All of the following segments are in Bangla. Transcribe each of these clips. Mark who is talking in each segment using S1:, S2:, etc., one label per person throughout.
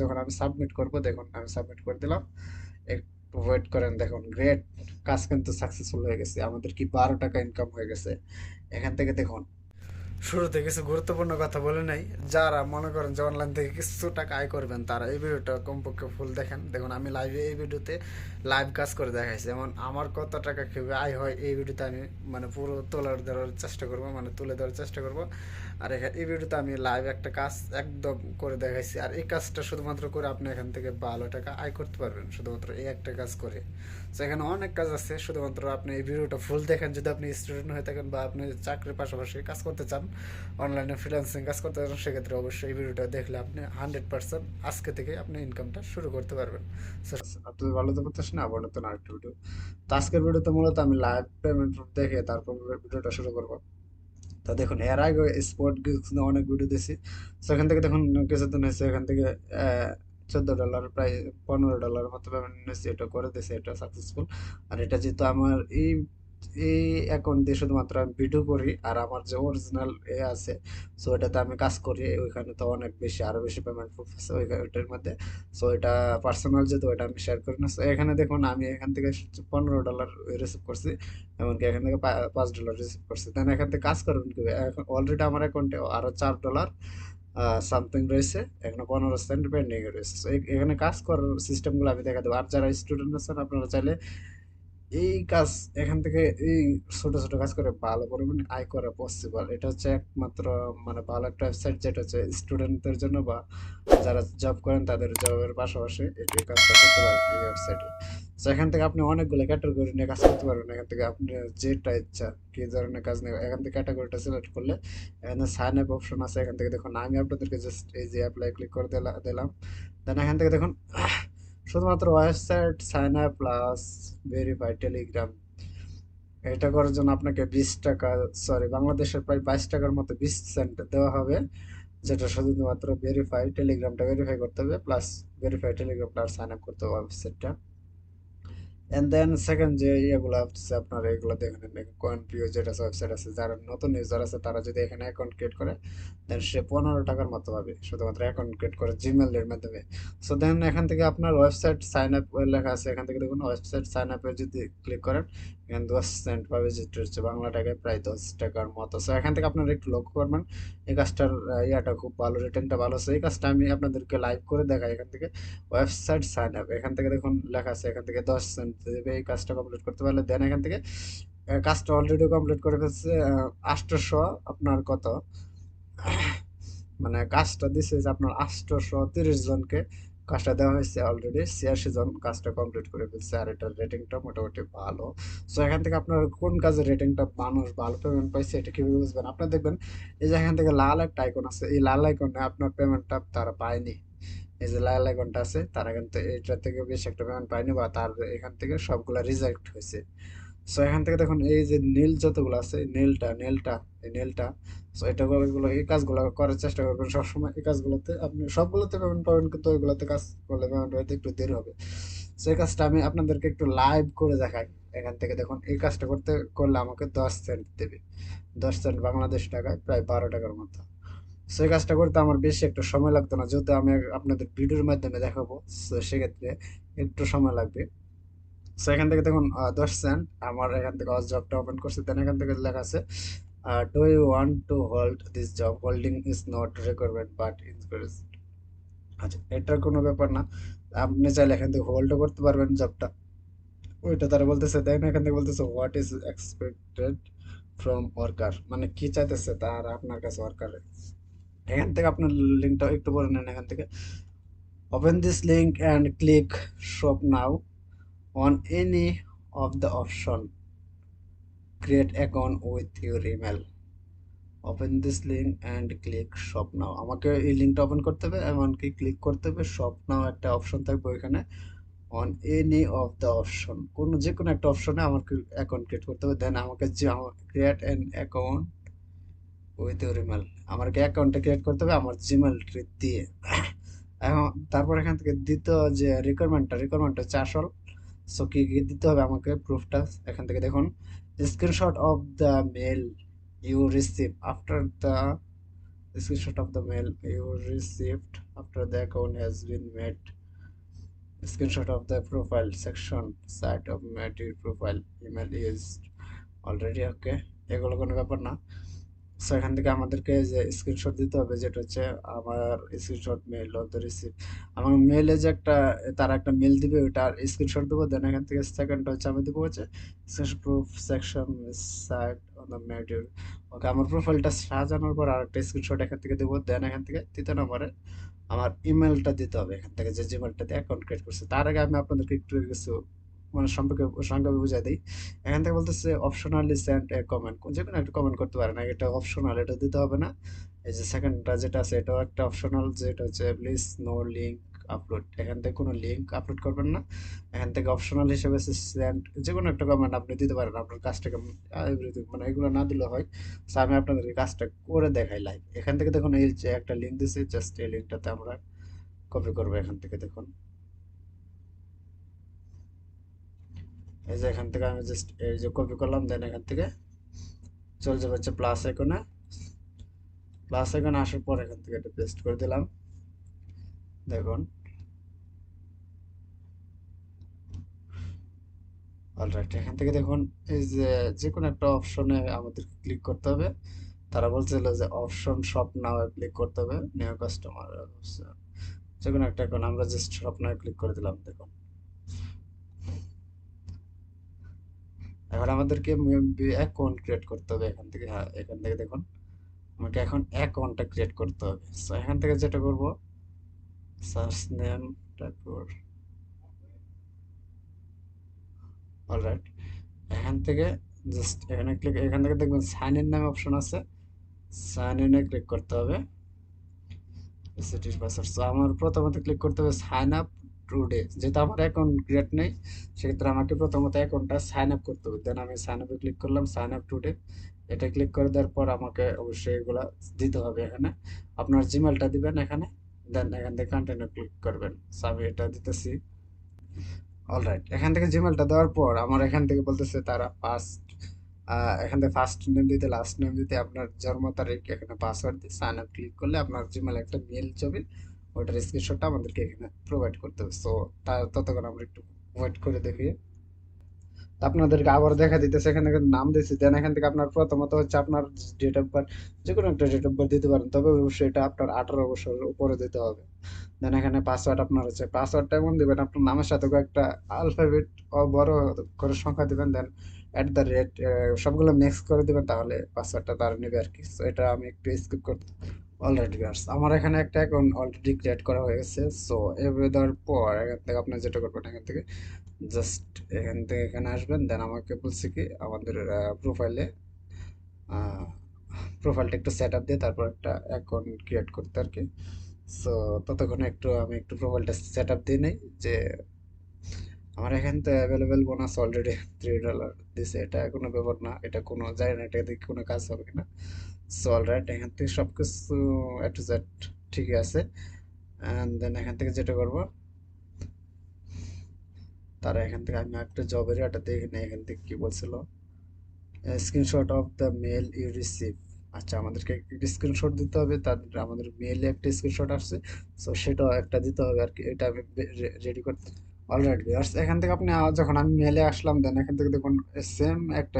S1: যখন আমি সাবমিট করব, দেখুন আমি সাবমিট করে দিলাম, একটু ওয়েট করেন, দেখুন গ্রেট, কাজ কিন্তু সাকসেসফুল হয়ে গেছে, আমাদের কি 12 টাকা ইনকাম হয়ে গেছে এখান থেকে। দেখুন শুরুতে কিছু গুরুত্বপূর্ণ কথা বলে নাই, যারা মনে করেন যে অনলাইন থেকে কিছু টাকা আয় করবেন তারা এই ভিডিওটা কমপক্ষে ফুল দেখেন। দেখুন আমি লাইভে এই ভিডিওতে লাইভ কাজ করে দেখাইছি, যেমন আমার কত টাকা কীভাবে আয় হয় এই ভিডিওতে আমি মানে পুরো দেওয়ার চেষ্টা করবো, মানে তুলে ধরার চেষ্টা করবো। আর এই ভিডিওতে আমি লাইভ একটা কাজ একদম করে দেখাইছি, আর এই কাজটা শুধুমাত্র করে আপনি এখান থেকে ভালো টাকা আয় করতে পারবেন শুধুমাত্র এই একটা কাজ করে। তো এখানে অনেক কাজ আছে, শুধুমাত্র আপনি এই ভিডিওটা ফুল দেখেন। যদি আপনি স্টুডেন্ট হয়ে থাকেন বা আপনি চাকরির পাশাপাশি কাজ করতে চান, অনলাইনে ফ্রিল্যান্সিং কাজ করতে চান, সেক্ষেত্রে অবশ্যই এই ভিডিওটা দেখলে আপনি 100% আজকে থেকে আপনি ইনকামটা শুরু করতে পারবেন। আপনি ভালো তো করতেছেন না, আবার নতুন আরেকটা ভিডিও। তো আজকের ভিডিওতে মূলত আমি লাইভ পেমেন্ট দেখে তারপর ভিডিওটা শুরু করবো। তা দেখুন এর আগে স্পট গিগস অনেক ভিডিও দিয়েছি, সেখান থেকে দেখুন কিছুদিন হয়েছে এখান থেকে $14 প্রায় $15 মতো পেমেন্ট নিয়েছি, এটা করে দিয়েছে, এটা সাকসেসফুল। আর এটা যেহেতু আমার এই অ্যাকাউন্ট দিয়ে শুধুমাত্র আমি ভিডিও করি, আর আমার যে অরিজিনাল আছে, সো এটাতে আমি কাজ করি, ওইখানে তো অনেক বেশি, আরো বেশি পেমেন্ট প্রুফ আছে ওইটার মধ্যে। সো এটা পার্সোনাল যেহেতু, এটা আমি শেয়ার করি না। সো এখানে দেখুন আমি এখান থেকে $15 রিসিভ করছি, এমনকি এখান থেকে $5 রিসিভ করছি। দেন এখান থেকে কাজ করবেন কি, এখন অলরেডি আমার অ্যাকাউন্টে আরো $4 সামথিং রয়েছে, এখানে 15 সেন্ট পেন্ডিং রয়েছে। So এখানে কাজ করার সিস্টেমগুলো আমি দেখা দেবো। আর যারা স্টুডেন্ট আছেন আপনারা চাইলে এই কাজ এখান থেকে এই ছোট ছোট কাজ করে ভালো পরিমাণে আয় করা পসিবল। এটা হচ্ছে একমাত্র মানে ভালো একটা ওয়েবসাইট, যেটা হচ্ছে স্টুডেন্টদের জন্য বা যারা জব করেন তাদের জবের পাশাপাশি এই কাজটা করতে পারেন এই ওয়েবসাইটে। তো এখান থেকে আপনি অনেকগুলো ক্যাটাগরি নিয়ে কাজ করতে পারবেন। এখান থেকে আপনি যেটা ইচ্ছা কি ধরনের কাজ নিয়ে এখান থেকে ক্যাটাগরিটা সিলেক্ট করলে এখানে সাইন আপ অপশন আছে। এখান থেকে দেখুন আমি আপনাদেরকে জাস্ট এই যে অ্যাপ্লাই ক্লিক করে দিলাম। দেন এখান থেকে দেখুন শুধুমাত্র website sign up plus verify Telegram, এটা করার জন্য আপনাকে 20 টাকা, সরি বাংলাদেশের প্রায় 22 টাকার মতো 20 সেন্ট দেওয়া হবে, যেটা শুধুমাত্র ভেরিফাই টেলিগ্রামটা ভেরিফাই করতে হবে, প্লাস ভেরিফাই টেলিগ্রামটা আর সাইন আপ করতে হবে ওয়েবসাইটটা। এন্ড দেন সেকেন্ড যে ইয়েগুলো হচ্ছে আপনার এগুলো দেখে নেন, কয়েনপিও যেটা ওয়েবসাইট আছে, যারা নতুন ইউজার আছে তারা যদি এখানে অ্যাকাউন্ট ক্রিয়েট করে দেন সে 15 টাকার মতো পাবে শুধুমাত্র অ্যাকাউন্ট ক্রিয়েট করে জিমেল এর মাধ্যমে। সো দেন এখান থেকে আপনার ওয়েবসাইট সাইন আপ লেখা আছে, এখান থেকে দেখুন ওয়েবসাইট সাইন আপে যদি ক্লিক করেন এখানে 10 সেন্ট পাবে, যেটা হচ্ছে বাংলা টাকায় প্রায় 10 টাকার মতো। সো এখান থেকে আপনারা একটু লক্ষ্য করবেন, এই কাজটার ইয়াটা খুব ভালো, রিটার্নটা ভালো। সো এই কাজটা আমি আপনাদেরকে লাইভ করে দেখাই। এখান থেকে ওয়েবসাইট সাইন আপ, এখান থেকে দেখুন লেখা আছে এখান থেকে 10 সেন্ট দেবে এই কাজটা কমপ্লিট করতে পারলে। দেন এখান থেকে কাজটা অলরেডি কমপ্লিট করে ফেলছে 800 আপনার কত মানে কাজটা দিছে যে আপনার 830 জনকে কাজটা দেওয়া হয়েছে, অলরেডি 86 জন কাজটা কমপ্লিট করে ফেলছে, আর এটার রেটিংটা মোটামুটি ভালো। সো এখান থেকে আপনার কোন কাজের রেটিংটা মানুষ ভালো পেমেন্ট পাইছে এটা কিভাবে বুঝবেন, আপনার দেখবেন এই যে এখান থেকে লাল একটা আইকন আছে, এই লাল আইকনে আপনার পেমেন্টটা তারা পায়নি। এই যে লাল আইকনটা আছে তারা কিন্তু এটা থেকে বেশি একটা পেমেন্ট পায়নি, বা তার এখান থেকে সবগুলা রিজেক্ট হয়েছে। সো এখান থেকে দেখুন এই যে নীল যতগুলো আছে, নীলটা এই নীলটা, সো এটা এগুলো এই কাজগুলো করার চেষ্টা করবেন সবসময়। এই কাজগুলোতে আপনি সবগুলোতে পেমেন্ট পাবেন, কিন্তু ওইগুলোতে কাজ করলে পেমেন্ট হইতে একটু দেরি হবে। সো এই কাজটা আমি আপনাদেরকে একটু লাইভ করে দেখাই। এখান থেকে দেখুন এই কাজটা করলে আমাকে 10 সেন্ট দেবে, 10 সেন্ট বাংলাদেশ টাকায় প্রায় 12 টাকার মতো। সেই কাজটা করতে আমার বেশি একটা সময় লাগতো না, যেহেতু আমি আপনাদের ভিডিওর মাধ্যমে দেখাবো, তো সেক্ষেত্রে একটু সময় লাগবে। সো এখান থেকে দেখুন 10 সেন্ট আমার এখান থেকে জবটা ওপেন করছি। দেন এখান থেকে লেখা আছে do you want to hold this job, holding is not requirement but encourage. আচ্ছা এটার কোনো ব্যাপার না, আপনি চাইলে এখান থেকে হোল্ডও করতে পারবেন জবটা, ওইটা তারা বলতেছে। দেন এখান থেকে বলতেছে what is expected from worker, মানে কি চাইতেছে তার আপনার কাছে ওয়ার্কার। এখান থেকে আপনার লিঙ্কটা একটু পরে নেন। এখান থেকে open this link and click shop now on any of the option, create account with your email. Open this link and click shop নাও, আমাকে এই লিঙ্কটা ওপেন করতে হবে, এমনকি ক্লিক করতে হবে। শপ নাও একটা অপশন থাকবে ওইখানে, on any of the option, কোনো যে কোনো একটা অপশনে আমাকে অ্যাকাউন্ট ক্রিয়েট করতে হবে। দেন আমাকে যে create an account with your email, আমাকে অ্যাকাউন্টটা ক্রিয়েট করতে হবে আমার জিমেল দিয়ে। এখন তারপর এখান থেকে দ্বিতীয় যে রিকোয়ারমেন্টটা হচ্ছে আসল। সো কি কি দিতে হবে আমাকে প্রুফটা, এখান থেকে দেখুন screenshot of the mail you receive after the screenshot of the mail you received after the account has been made, screenshot of the profile section site of made your profile, email is already ওকে, এগুলো কোনো ব্যাপার না। সো এখান থেকে আমাদেরকে যে স্ক্রিনশট দিতে হবে, যেটা হচ্ছে আমার screenshot mail of the receive, আমার মেলে যে একটা, তারা একটা মেল দিবে ওটার স্ক্রিনশট দেবো। দেন এখান থেকে সেকেন্ডটা হচ্ছে আমি দেবো হচ্ছে screenshot proof section site on the module. Okay, আমার প্রোফাইলটা সাজানোর পর আর একটা স্ক্রিনশট এখান থেকে দেবো। দেন এখান থেকে তৃতীয় নম্বরে আমার ইমেলটা দিতে হবে, এখান থেকে যে জিমেলটা দিয়ে অ্যাকাউন্ট ক্রিয়েট করছে। তার আগে আমি আপনাদেরকে একটু কিছু মানে সম্পর্কে সংক্ষেপে বুঝাই দিই। এখান থেকে বলতেছে অপশনালি সেন্ড এ কমেন্ট, যে কোনো একটা কমেন্ট করতে পারে না, এটা অপশনাল, এটা দিতে হবে না। এই যে সেকেন্ডটা যেটা আছে এটাও একটা অপশনাল, যেটা হচ্ছে প্লিজ নো লিঙ্ক আপলোড, এখান থেকে কোনো লিঙ্ক আপলোড করবেন না। এখান থেকে অপশনাল হিসেবে সেন্ড যে কোনো একটা কমেন্ট আপনি দিতে পারেন, আপনার কাজটাকে এভরিথিং মানে এগুলো না দিলে হয়। সো আমি আপনাদেরকে কাজটা করে দেখাই লাইভ। এখান থেকে দেখুন এই যে একটা লিঙ্ক দিছে, জাস্ট এই লিঙ্কটাতে আমরা কপি করবো। এখান থেকে দেখুন এই যে এখান থেকে আমি জাস্ট এই যে কপি করলাম। দেন এখান থেকে চলে যাবে হচ্ছে প্লাস আইকনে, প্লাস আইকনে আসার পর এখান থেকে এটা পেস্ট করে দিলাম। দেখুন অলরাইট, এখান থেকে দেখুন এই যে যে কোনো একটা অপশনে আমাদের ক্লিক করতে হবে। তারা বলছিল যে অপশন শপ নাও ক্লিক করতে হবে, নিউ কাস্টমার, যে কোনো একটা এখন আমরা জাস্ট শপ নাও ক্লিক করে দিলাম। দেখুন এখন আমাদেরকে অ্যাকাউন্ট ক্রিয়েট করতে হবে এখান থেকে। হ্যাঁ, এখান থেকে দেখুন আমাকে এখন অ্যাকাউন্টটা ক্রিয়েট করতে হবে। সো এখান থেকে যেটা করব, সার্চ নেম, তারপর অলরাইট, এখান থেকে জাস্ট এখানে ক্লিক, এখান থেকে দেখবেন সাইন ইন নামে অপশন আছে, সাইন ইনে ক্লিক করতে হবে। পাসওয়ার্ড, সো আমার প্রথমত ক্লিক করতে হবে সাইন আপ টুডে, যেহেতু আমার অ্যাকাউন্ট ক্রিয়েট নেই সেক্ষেত্রে আমাকে প্রথমত অ্যাকাউন্টটা সাইন আপ করতে হবে। দেন আমি সাইন আপে ক্লিক করলাম, সাইন আপ টুডে, এটা ক্লিক করে দেওয়ার পর আমাকে অবশ্যই এগুলা দিতে হবে। এখানে আপনার জিমেলটা দিবেন এখানে। দেন এখান থেকে কন্টিনিউ ক্লিক করবেন। সো আমি এটা দিতেছি। অলরাইট, এখান থেকে জিমেলটা দেওয়ার পর আমার এখান থেকে বলতেছে তারা ফার্স্ট, এখান থেকে ফার্স্ট নেম দিতে, লাস্ট নেম দিতে, আপনার জন্ম তারিখ, এখানে পাসওয়ার্ড দিয়ে সাইন আপ ক্লিক করলে আপনার জিমেল একটা মেল যাবে, ওইটার স্ক্রিনশটটা আমাদেরকে এখানে প্রোভাইড করতে হবে। সো ততক্ষণ আমরা একটু ওয়েট করে দেখি। তো আপনাদেরকে আবার দেখা দিতেছে, এখান থেকে নাম দিয়েছি। দেন এখান থেকে আপনার প্রথমত হচ্ছে আপনার ডেট অফ বার্থ, যে কোনো একটা ডেট অফ বার্থ দিতে পারেন, তবে অবশ্যই এটা আপনার 18 বছরের উপরে দিতে হবে। দেন এখানে পাসওয়ার্ড আপনার হচ্ছে, পাসওয়ার্ডটা এমন দিবেন আপনার নামের সাথে কয়েকটা আলফাবেট ও বড় করে সংখ্যা দিবেন। দেন অ্যাট দ্য রেট সবগুলো মিক্স করে দিবেন, তাহলে পাসওয়ার্ডটা তারা নেবে আর কি। সো এটা আমি একটু স্কিপ করতে। অলরাইট ভিউয়ার্স, আমার এখানে একটা অ্যাকাউন্ট অলরেডি ক্রিয়েট করা হয়ে গেছে। সো এভাবে দেওয়ার পর এখান থেকে আপনি যেটা করবেন, এখান থেকে জাস্ট এখান থেকে এখানে আসবেন। দেন আমাকে বলছে কি আমাদের প্রোফাইলে প্রোফাইলটা একটু সেট আপ দিয়ে তারপর একটা অ্যাকাউন্ট ক্রিয়েট করতে আর কি। সো ততক্ষণে একটু আমি একটু প্রোফাইলটা সেট আপ দিয়ে নেই। যে আমার এখান থেকে অ্যাভেলেবেল বোনাস অলরেডি $3 দিছে, এটা কোনো ব্যাপার না, এটা কোনো যায় না, এটা দিয়ে কোনো কাজ হবে কিনা। সো অলরাইট, এখান থেকে সব কিছু এ টু জেড ঠিকই আছে। অ্যান্ড দেন এখান থেকে যেটা করবো, তারা এখান থেকে আমি একটা জবের এটা দেখে নিই। এখান থেকে কি বলছিল, screenshot of the mail you receive. আচ্ছা, আমাদেরকে একটা স্ক্রিনশট দিতে হবে, তাদের আমাদের মেলে একটা স্ক্রিনশট আসছে। সো সেটাও একটা দিতে হবে আর কি, এটা আমি রেডি করতে। অলরাইট ভিউয়ার্স, এখান থেকে আপনি যখন আমি মেলে আসলাম, দেন এখান থেকে দেখুন সেম একটা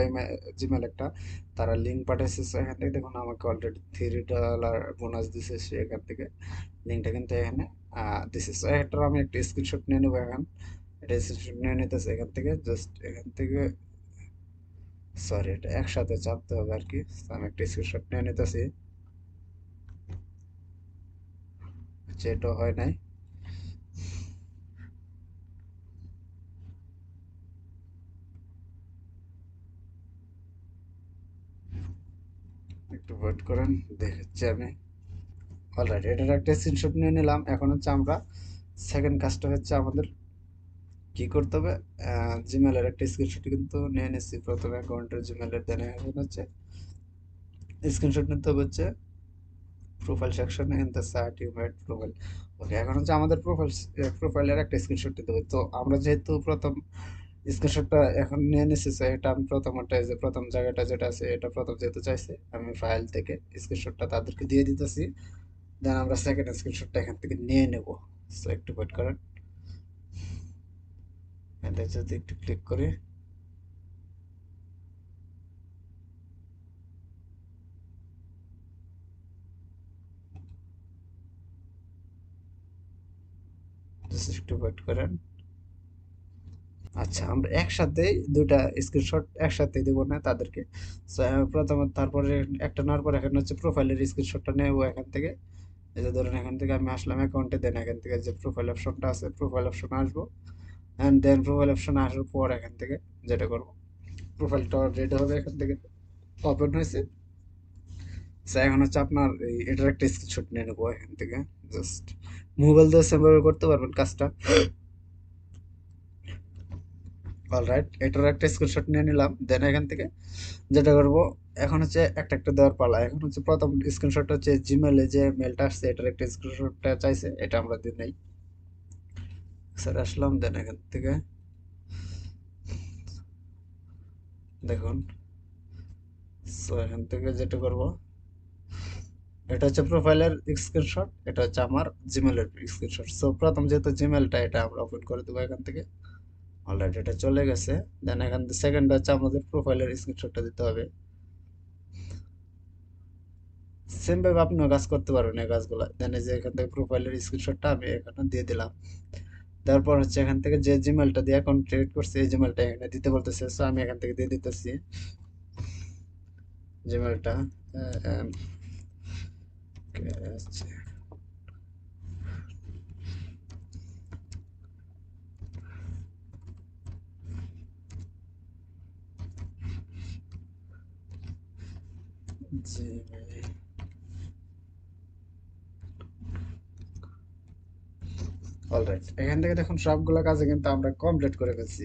S1: জিমেল একটা তারা লিঙ্ক পাঠাইছে। So এখান থেকে দেখুন আমাকে অলরেডি $3 বোনাস দিছে সে এখান থেকে, লিঙ্কটা কিন্তু এখানে দিছে। সো এটার আমি একটা স্ক্রিনশট নিয়ে নেবো এখন। এটা স্ক্রিনশট নিয়ে নিতেছে এখান থেকে, জাস্ট এখান থেকে সরি এটা একসাথে চাপতে হবে আর কি। So আমি একটা স্ক্রিনশট নিয়ে নিতেছি, যেটা হয় নাই। একটু ওয়েট করেন, দেখাচ্ছি আমি। অলরাইট, এটার একটা স্ক্রিনশট নিয়ে নিলাম। এখন হচ্ছে আমরা সেকেন্ড কাজটা হচ্ছে আমাদের কি করতে হবে, জিমেলের একটা স্ক্রিনশট কিন্তু নিয়ে নিচ্ছি প্রথমে অ্যাকাউন্টের জিমেলের। দেন এখন হচ্ছে স্ক্রিনশট নিতে হবে হচ্ছে প্রোফাইল সেকশনে in the site you made profile. Okay, এখন হচ্ছে আমাদের প্রোফাইলের একটা স্ক্রিনশট নিতে হবে। তো আমরা যেহেতু প্রথম স্ক্রিনশটটা এখন নিয়ে নিচ্ছি, so এটা আমি প্রথমটা এই যে প্রথম জায়গাটা যেটা আছে এটা প্রথম যেহেতু চাইছে, আমি ফাইল থেকে স্ক্রিনশটটা তাদেরকে দিয়ে দিতেছি। দেন আমরা সেকেন্ড স্ক্রিনশটটা এখান থেকে নিয়ে নেব। সো একটু ওয়েট করেন, এটা যদি একটু ক্লিক করি, জাস্ট একটু ওয়েট করেন। আচ্ছা, আমরা একসাথেই দুইটা স্ক্রিনশট একসাথে দেব না তাদেরকে। সো প্রথমে তারপরে একটা নেওয়ার পর এখানে হচ্ছে প্রোফাইলের স্ক্রিনশটটা নেব এখান থেকে। এই যে ধরুন এখান থেকে আমি আসলাম অ্যাকাউন্টে, দেন এখান থেকে যে প্রোফাইল অপশনটা আছে প্রোফাইল অপশনে আসবো। অ্যান্ড দেন প্রোফাইল অপশনে আসার পর এখান থেকে যেটা করব, প্রোফাইলটা রেডি হবে এখান থেকে, ওপেন হয়েছে। সো এখন হচ্ছে আপনার এটার একটা স্ক্রিনশট নিয়ে নেবো এখান থেকে। জাস্ট মোবাইল দিয়ে সেভাবে করতে পারবেন কাজটা। অলরাইট, এটার একটা স্ক্রিনশট নিয়ে নিলাম। দেন এখান থেকে যেটা করব, এখন হচ্ছে একটা একটা দেওয়ার পালা। এখন হচ্ছে প্রথম স্ক্রিনশটটা হচ্ছে জিমেলে যে মেলটা আসছে এটার একটা স্ক্রিনশটটা চাইছে, এটা আমরা দিই নাই। স্যার আসলাম, দেন এখান থেকে দেখুন। সো এখান থেকে যেটা করব, এটা হচ্ছে প্রোফাইলের স্ক্রিনশট, এটা হচ্ছে আমার জিমেলের স্ক্রিনশট। সো প্রথম যেহেতু জিমেলটা, এটা আমরা ওপেন করে দেবো এখান থেকে। অলরাইট, এটা চলে গেছে। দেন এখান থেকে সেকেন্ড হচ্ছে আমাদের প্রোফাইলের স্ক্রিনশটটা দিতে হবে। সেম ভাবে আপনিও কাজ করতে পারবেন এই কাজগুলো। দেন এই যে এখান থেকে প্রোফাইলের স্ক্রিনশটটা আমি এখানে দিয়ে দিলাম। তারপর হচ্ছে এখান থেকে যে জিমেলটা দিয়ে অ্যাকাউন্ট ক্রিয়েট করছি এই জিমেলটা এখানে দিতে বলতেছে। সো আমি এখান থেকে দিয়ে দিতেছি জিমেলটা। জিমেল, অলরাইট, এখান থেকে দেখুন সবগুলো কাজে কিন্তু আমরা কমপ্লিট করে ফেলছি।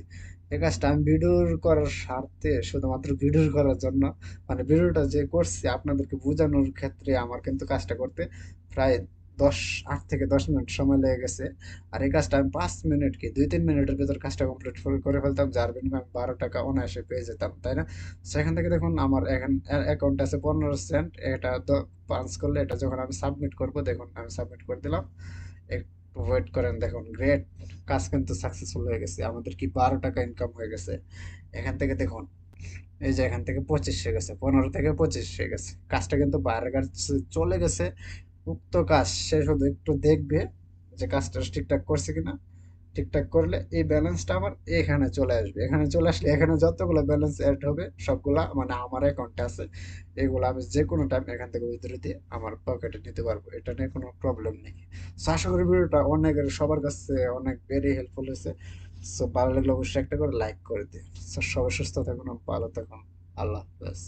S1: এই কাজটা আমি ভিডিওর করার স্বার্থে, শুধুমাত্র ভিডিওর করার জন্য, মানে ভিডিওটা যে করছি আপনাদেরকে বোঝানোর ক্ষেত্রে আমার কিন্তু কাজটা করতে প্রায় 8 থেকে 10 মিনিট সময় লেগে গেছে। আর এই কাজটা আমি 5 মিনিট কি 2-3 মিনিটের ভিতর কাজটা কমপ্লিট করে ফেলতাম, যার বিনিময়ে আমি 12 টাকা অনায়াসে পেয়ে যেতাম, তাই না? সেখান থেকে দেখুন আমার এখন অ্যাকাউন্ট আছে 15 সেন্ট। এটা পাঞ্চ করলে, এটা যখন আমি সাবমিট করব, দেখুন আমি সাবমিট করে দিলাম। একটু ওয়েট করেন, দেখুন গ্রেট, কাজ কিন্তু সাকসেসফুল হয়ে গেছে। আমাদের কি 12 টাকা ইনকাম হয়ে গেছে এখান থেকে। দেখুন এই যে এখান থেকে 25 হয়ে গেছে, 15 থেকে 25 হয়ে গেছে। কাজটা কিন্তু বাইরের কাছে চলে গেছে। উক্ত কাজ সে শুধু একটু দেখবে যে কাজটা ঠিকঠাক করছে কিনা। ঠিকঠাক করলে এই ব্যালেন্সটা আমার এখানে চলে আসবে। এখানে চলে আসলে এখানে যতগুলো ব্যালেন্স অ্যাড হবে সবগুলা মানে আমার অ্যাকাউন্টে আছে, এগুলো আমি যে কোনো টাইম এখান থেকে উইথড্র দিয়ে আমার পকেটে নিতে পারবো। এটা নিয়ে কোনো প্রবলেম নেই। সো আশা করি ভিডিওটা অনেকের সবার কাছে অনেক ভেরি হেল্পফুল হয়েছে। সো ভালো লাগলে অবশ্যই একটা করে লাইক করে দিন। সো সবাই সুস্থ থাকুন, ভালো থাকুন। আল্লাহ হাফেজ।